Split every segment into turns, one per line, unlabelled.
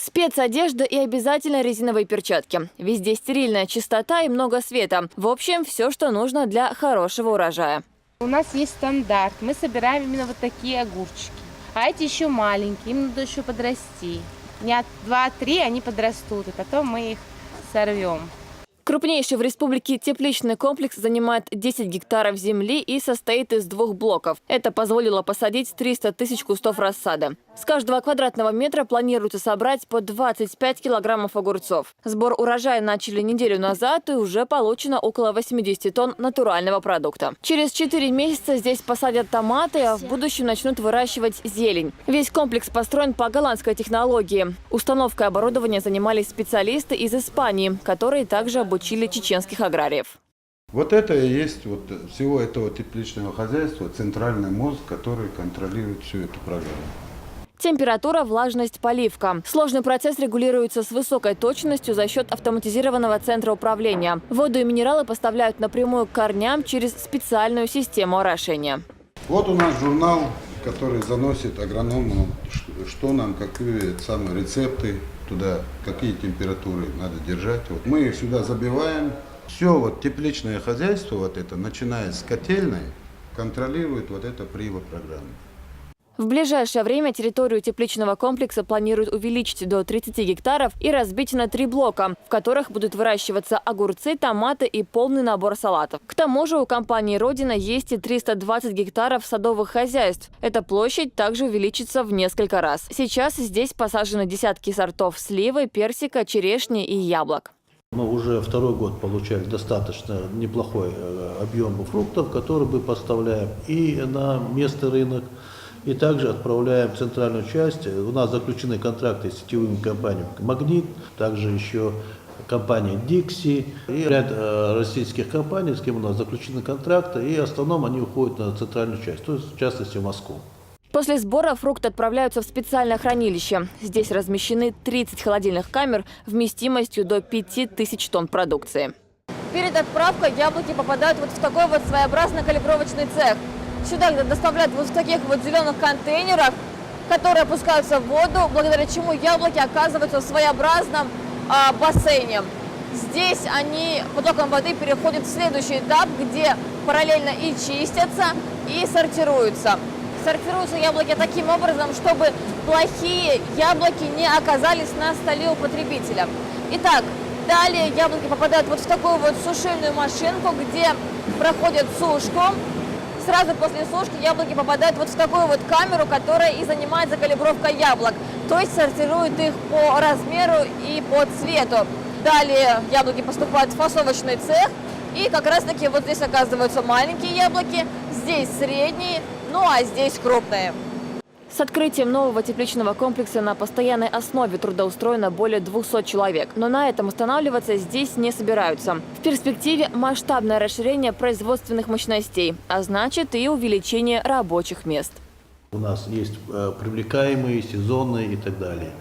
Спецодежда и обязательно резиновые перчатки. Везде стерильная чистота и много света. В общем, все, что нужно для хорошего урожая.
У нас есть стандарт. Мы собираем именно вот такие огурчики. А эти еще маленькие, им надо еще подрасти. Дня 2-3 они подрастут, и потом мы их сорвем.
Крупнейший в республике тепличный комплекс занимает 10 гектаров земли и состоит из 2 блоков. Это позволило посадить 300 тысяч кустов рассады. С каждого квадратного метра планируется собрать по 25 килограммов огурцов. Сбор урожая начали неделю назад, и уже получено около 80 тонн натурального продукта. Через 4 месяца здесь посадят томаты, а в будущем начнут выращивать зелень. Весь комплекс построен по голландской технологии. Установкой оборудования занимались специалисты из Испании, которые также обучили чеченских аграриев.
Вот это и есть вот всего этого тепличного хозяйства центральный мозг, который контролирует всю эту программу.
Температура, влажность, поливка. Сложный процесс регулируется с высокой точностью за счет автоматизированного центра управления. Воду и минералы поставляют напрямую к корням через специальную систему орошения.
Вот у нас журнал, который заносит агроному, что нам, какие самые рецепты туда, какие температуры надо держать. Вот мы их сюда забиваем. Все вот тепличное хозяйство, вот это, начиная с котельной, контролирует вот эта программа.
В ближайшее время территорию тепличного комплекса планируют увеличить до 30 гектаров и разбить на 3 блока, в которых будут выращиваться огурцы, томаты и полный набор салатов. К тому же у компании «Родина» есть и 320 гектаров садовых хозяйств. Эта площадь также увеличится в несколько раз. Сейчас здесь посажены десятки сортов сливы, персика, черешни и яблок.
Мы уже второй год получаем достаточно неплохой объем фруктов, которые мы поставляем и на местный рынок, и также отправляем в центральную часть. У нас заключены контракты с сетевыми компаниями «Магнит», также еще компания «Дикси» и ряд российских компаний, с кем у нас заключены контракты, и в основном они уходят на центральную часть, то есть в частности в Москву.
После сбора фрукты отправляются в специальное хранилище. Здесь размещены 30 холодильных камер вместимостью до 5000 тонн продукции. Перед отправкой яблоки попадают вот в такой вот своеобразный калибровочный цех. Сюда доставляют вот в таких вот зеленых контейнерах, которые опускаются в воду, благодаря чему яблоки оказываются в своеобразном бассейне. Здесь они потоком воды переходят в следующий этап, где параллельно и чистятся, и сортируются. Сортируются яблоки таким образом, чтобы плохие яблоки не оказались на столе у потребителя. Итак, далее яблоки попадают вот в такую вот сушильную машинку, где проходят сушку. Сразу после сушки яблоки попадают вот в такую вот камеру, которая и занимается калибровкой яблок. То есть сортирует их по размеру и по цвету. Далее яблоки поступают в фасовочный цех. И как раз таки вот здесь оказываются маленькие яблоки, здесь средние, ну а здесь крупные. С открытием нового тепличного комплекса на постоянной основе трудоустроено более 200 человек. Но на этом останавливаться здесь не собираются. В перспективе масштабное расширение производственных мощностей, а значит и увеличение рабочих мест.
У нас есть привлекаемые, сезонные и так далее.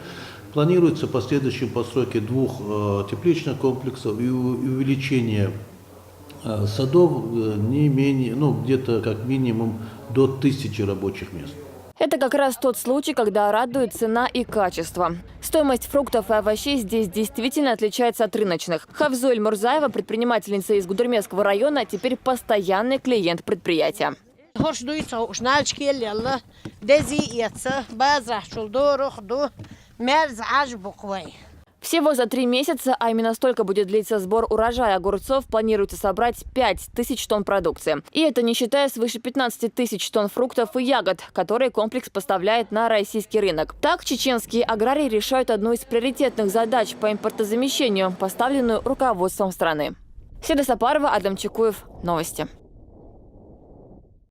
Планируется последующие постройки 2 тепличных комплексов и увеличение садов не менее, где-то как минимум до 1000 рабочих мест.
Это как раз тот случай, когда радует цена и качество. Стоимость фруктов и овощей здесь действительно отличается от рыночных. Хавзуль Мурзаева, предпринимательница из Гудермесского района, теперь постоянный клиент предприятия. Всего за 3 месяца, а именно столько будет длиться сбор урожая огурцов, планируется собрать 5000 тонн продукции. И это не считая свыше 15 тысяч тонн фруктов и ягод, которые комплекс поставляет на российский рынок. Так, чеченские аграрии решают одну из приоритетных задач по импортозамещению, поставленную руководством страны. Седа Сапарова, Адам Чекуев. Новости.